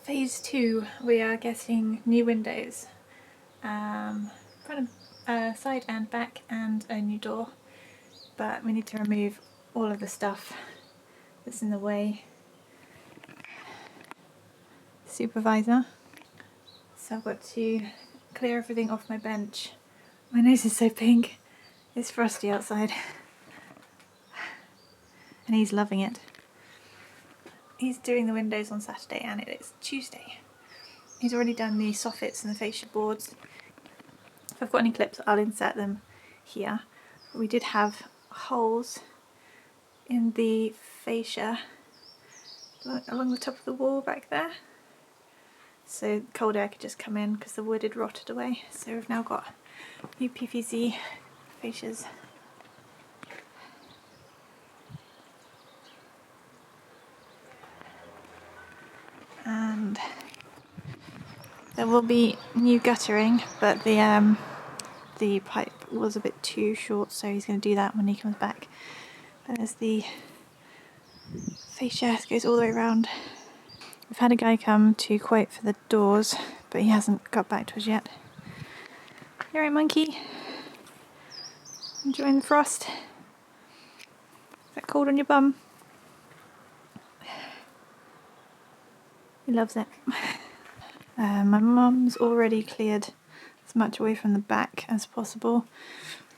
Phase 2, we are getting new windows, front of, side and back, and a new door, but we need to remove all of the stuff that's in the way. Supervisor. So I've got to clear everything off my bench. My nose is so pink. It's frosty outside. And he's loving it. He's doing the windows on Saturday and it is Tuesday. He's already done the soffits and the fascia boards. If I've got any clips, I'll insert them here. We did have holes in the fascia along the top of the wall back there, so cold air could just come in because the wood had rotted away. So we've now got new PVC fascias. And there will be new guttering, but the pipe was a bit too short, so he's going to do that when he comes back. But there's the fascia, it goes all the way around. We've had a guy come to quote for the doors, but he hasn't got back to us yet. You alright, monkey? Enjoying the frost? Is that cold on your bum? He loves it. My mum's already cleared as much away from the back as possible,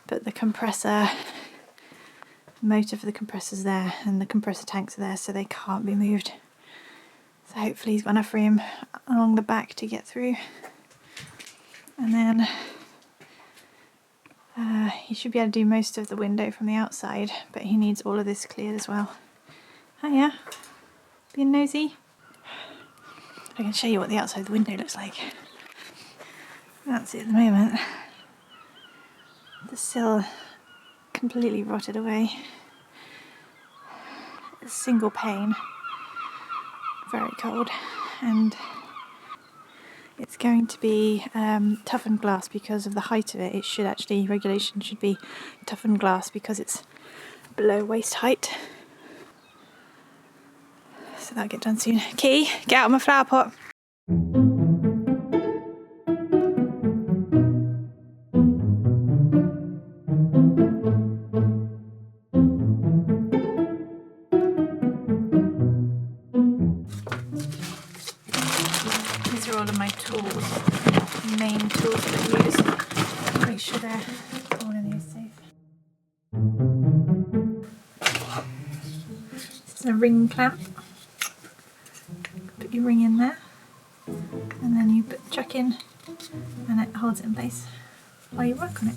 but the compressor, motor for the compressor's there and the compressor tanks are there, so they can't be moved. So hopefully he's got enough room along the back to get through. And then he should be able to do most of the window from the outside, but he needs all of this cleared as well. Hiya, being nosy. I can show you what the outside of the window looks like. That's it at the moment. The sill completely rotted away. A single pane, very cold, and it's going to be toughened glass because of the height of it. It should actually, regulation should be toughened glass because it's below waist height. So that'll get done soon. Key, get out of my flower pot. These are all of my tools, the main tools that I use. Make sure they're all in here safe. This is a ring clamp. Put your ring in there, and then you put the chuck in, and it holds it in place while you work on it.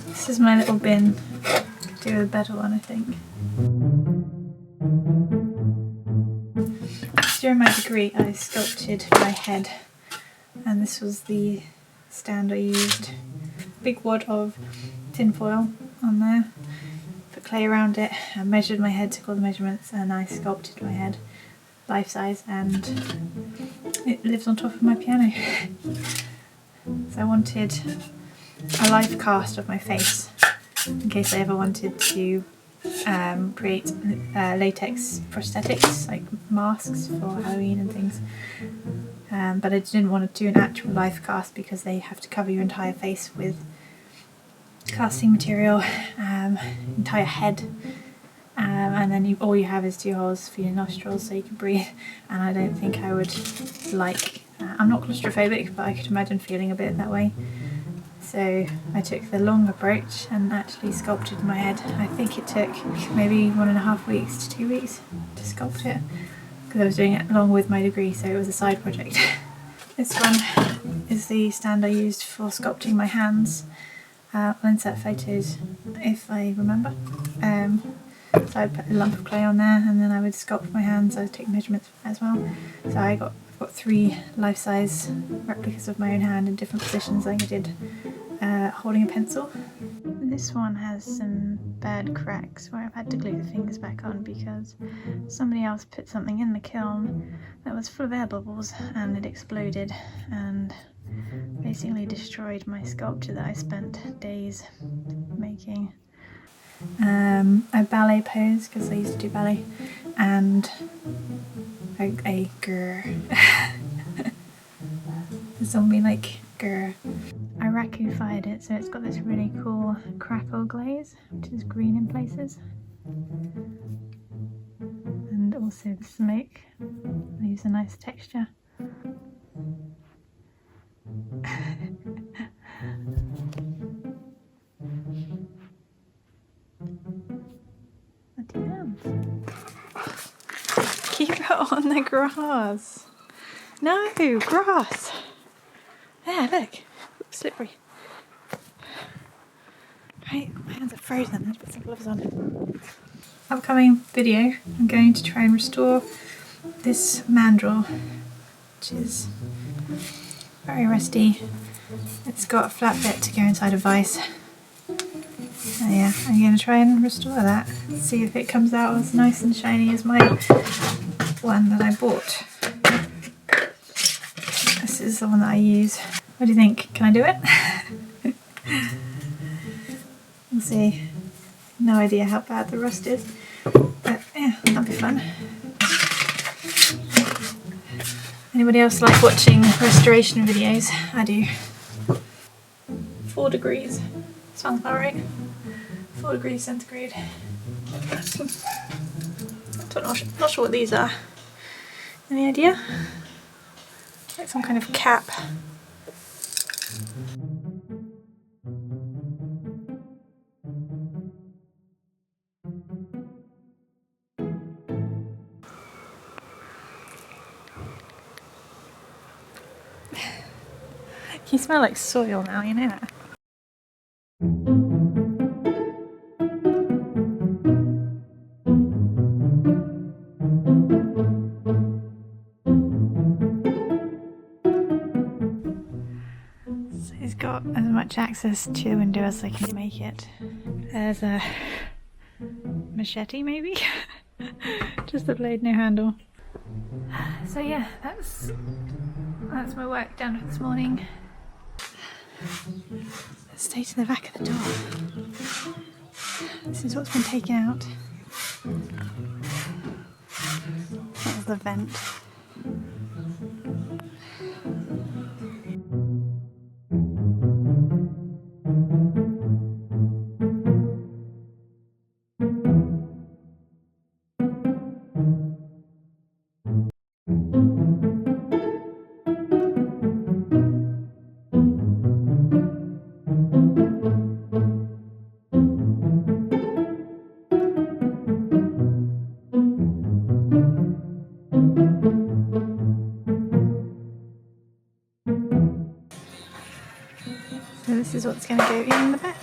This is my little bin. Could do a better one, I think. During my degree I sculpted my head, and this was the stand I used. Big wad of tin foil on there, put clay around it, I measured my head, took all the measurements, and I sculpted my head life size, and it lives on top of my piano. So I wanted a live cast of my face in case I ever wanted to create latex prosthetics like masks for Halloween and things, but I didn't want to do an actual life cast because they have to cover your entire face with casting material, entire head, and then all you have is 2 holes for your nostrils so you can breathe, and I don't think I would like, I'm not claustrophobic, but I could imagine feeling a bit that way. So I took the long approach and actually sculpted my head. I think it took maybe 1.5 weeks to 2 weeks to sculpt it, because I was doing it along with my degree, so it was a side project. This one is the stand I used for sculpting my hands. I'll insert photos if I remember. So I'd put a lump of clay on there, and then I would sculpt my hands. I would take measurements as well. So I've got 3 life-size replicas of my own hand in different positions, like I did holding a pencil. This one has some bad cracks where I've had to glue the fingers back on because somebody else put something in the kiln that was full of air bubbles and it exploded and basically destroyed my sculpture that I spent days making. a ballet pose because I used to do ballet, and a grr. A zombie like grr. I raku fired it, so it's got this really cool crackle glaze, which is green in places. And also the smoke leaves a nice texture. Keep it on the grass. No, grass. There, look. Oops, slippery. Right, my hands are frozen. Let's put some gloves on. Upcoming video, I'm going to try and restore this mandrel, which is very rusty. It's got a flat bit to go inside a vise. So yeah, I'm going to try and restore that. See if it comes out as nice and shiny as my one that I bought. This is the one that I use. What do you think? Can I do it? We'll see. No idea how bad the rust is, but yeah, that'll be fun. Anybody else like watching restoration videos? I do. 4 degrees. Sounds about right. 4 degrees centigrade. Not sure what these are. Any idea? Like some kind of cap. You smell like soil now, you know that. So he's got as much access to the window as I can make it. There's a machete maybe? Just the blade, no handle. So yeah, that's my work done for this morning. Let's stay to the back of the door. This is what's been taken out. That's the vent. So this is what's going to go in the back.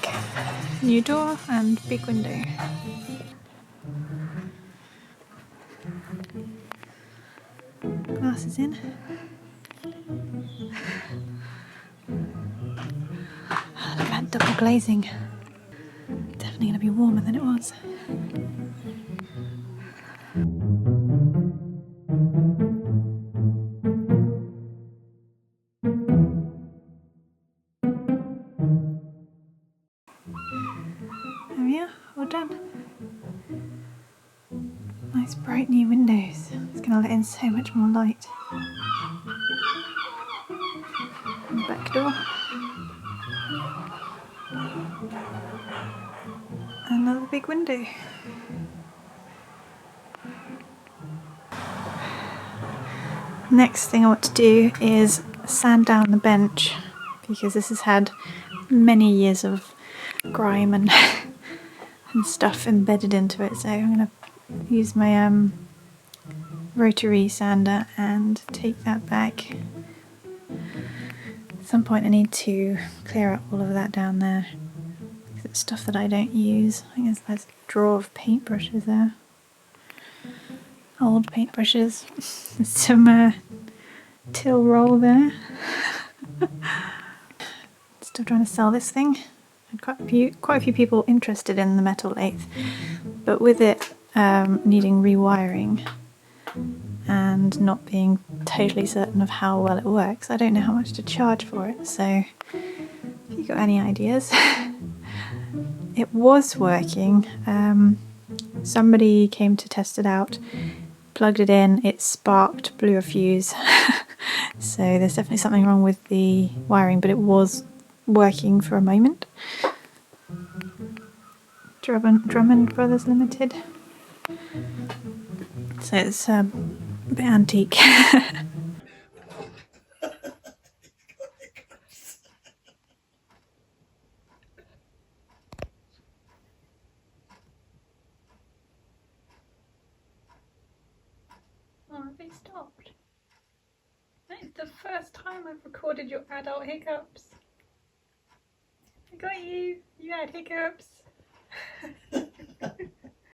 New door and big window. Glasses in. Oh, look at that double glazing. Definitely going to be warmer than it was. There we are, all done. Nice bright new windows. It's going to let in so much more light. And the back door. Another big window. Next thing I want to do is sand down the bench, because this has had many years of grime and stuff embedded into it, so I'm going to use my rotary sander and take that back. At some point I need to clear up all of that down there, because it's stuff that I don't use. I think there's a drawer of paintbrushes there. Old paintbrushes. Some till roll there. Still trying to sell this thing. Quite a few people interested in the metal lathe, but with it needing rewiring and not being totally certain of how well it works, I don't know how much to charge for it. So if you got any ideas, it was working. Somebody came to test it out, plugged it in, it sparked, blew a fuse. So there's definitely something wrong with the wiring, but it was working for a moment. Drummond Brothers Limited. So it's a bit antique. Oh, have they stopped? That is the first time I've recorded your adult hiccups. I got you! You had hiccups!